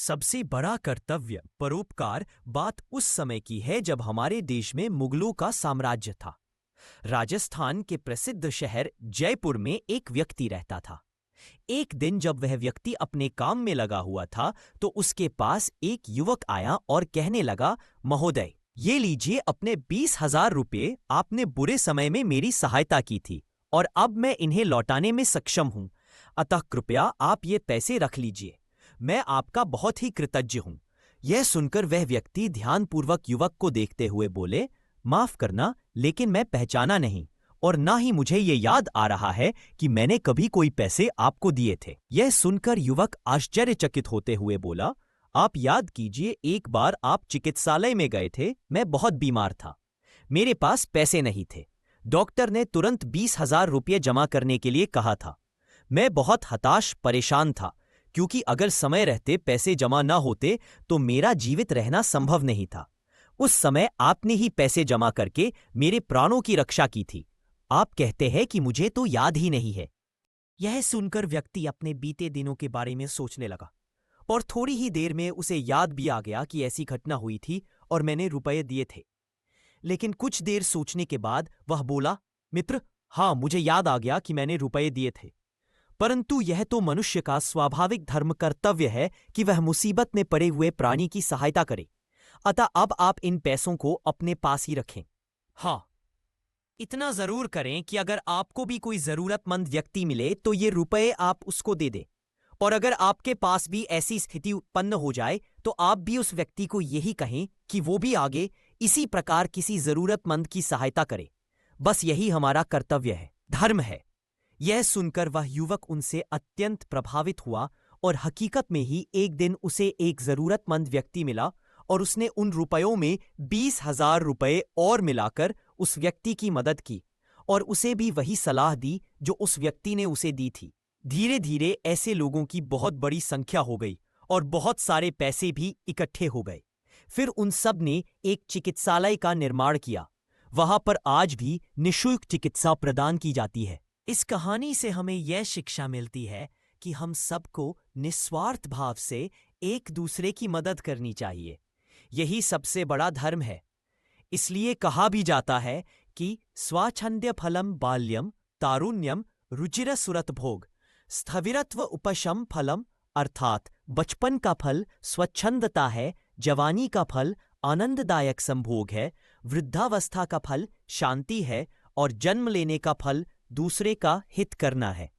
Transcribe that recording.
सबसे बड़ा कर्तव्य परोपकार बात उस समय की है जब हमारे देश में मुगलों का साम्राज्य था। राजस्थान के प्रसिद्ध शहर जयपुर में एक व्यक्ति रहता था। एक दिन जब वह व्यक्ति अपने काम में लगा हुआ था तो उसके पास एक युवक आया और कहने लगा, महोदय, ये लीजिए अपने 20,000 रुपये। आपने बुरे समय में मेरी सहायता की थी और अब मैं इन्हें लौटाने में सक्षम हूं, अतः कृपया आप ये पैसे रख लीजिए। मैं आपका बहुत ही कृतज्ञ हूं। यह सुनकर वह व्यक्ति ध्यानपूर्वक युवक को देखते हुए बोले, माफ करना, लेकिन मैं पहचाना नहीं और ना ही मुझे ये याद आ रहा है कि मैंने कभी कोई पैसे आपको दिए थे। यह सुनकर युवक आश्चर्यचकित होते हुए बोला, आप याद कीजिए, एक बार आप चिकित्सालय में गए थे। मैं बहुत बीमार था, मेरे पास पैसे नहीं थे। डॉक्टर ने तुरंत 20,000 रुपये जमा करने के लिए कहा था। मैं बहुत हताश परेशान था, क्योंकि अगर समय रहते पैसे जमा न होते तो मेरा जीवित रहना संभव नहीं था। उस समय आपने ही पैसे जमा करके मेरे प्राणों की रक्षा की थी। आप कहते हैं कि मुझे तो याद ही नहीं है। यह सुनकर व्यक्ति अपने बीते दिनों के बारे में सोचने लगा और थोड़ी ही देर में उसे याद भी आ गया कि ऐसी घटना हुई थी और मैंने रुपए दिए थे। लेकिन कुछ देर सोचने के बाद वह बोला, मित्र, हाँ, मुझे याद आ गया कि मैंने रुपए दिए थे, परंतु यह तो मनुष्य का स्वाभाविक धर्म कर्तव्य है कि वह मुसीबत में पड़े हुए प्राणी की सहायता करे। अतः अब आप इन पैसों को अपने पास ही रखें। हाँ, इतना जरूर करें कि अगर आपको भी कोई जरूरतमंद व्यक्ति मिले तो ये रुपए आप उसको दे दें, और अगर आपके पास भी ऐसी स्थिति उत्पन्न हो जाए तो आप भी उस व्यक्ति को यही कहें कि वो भी आगे इसी प्रकार किसी जरूरतमंद की सहायता करे। बस यही हमारा कर्तव्य है, धर्म है। यह सुनकर वह युवक उनसे अत्यंत प्रभावित हुआ और हकीकत में ही एक दिन उसे एक जरूरतमंद व्यक्ति मिला और उसने उन रुपयों में 20,000 रुपये और मिलाकर उस व्यक्ति की मदद की और उसे भी वही सलाह दी जो उस व्यक्ति ने उसे दी थी। धीरे धीरे ऐसे लोगों की बहुत बड़ी संख्या हो गई और बहुत सारे पैसे भी इकट्ठे हो गए। फिर उन सब ने एक चिकित्सालय का निर्माण किया। वहां पर आज भी निःशुल्क चिकित्सा प्रदान की जाती है। इस कहानी से हमें यह शिक्षा मिलती है कि हम सबको निस्वार्थ भाव से एक दूसरे की मदद करनी चाहिए। यही सबसे बड़ा धर्म है। इसलिए कहा भी जाता है कि स्वाच्छंद्य फलम बाल्यम तारुण्यम रुचिरसुरत भोग स्थविरत्व उपशम फलम, अर्थात बचपन का फल स्वच्छंदता है, जवानी का फल आनंददायक संभोग है, वृद्धावस्था का फल शांति है और जन्म लेने का फल दूसरे का हित करना है।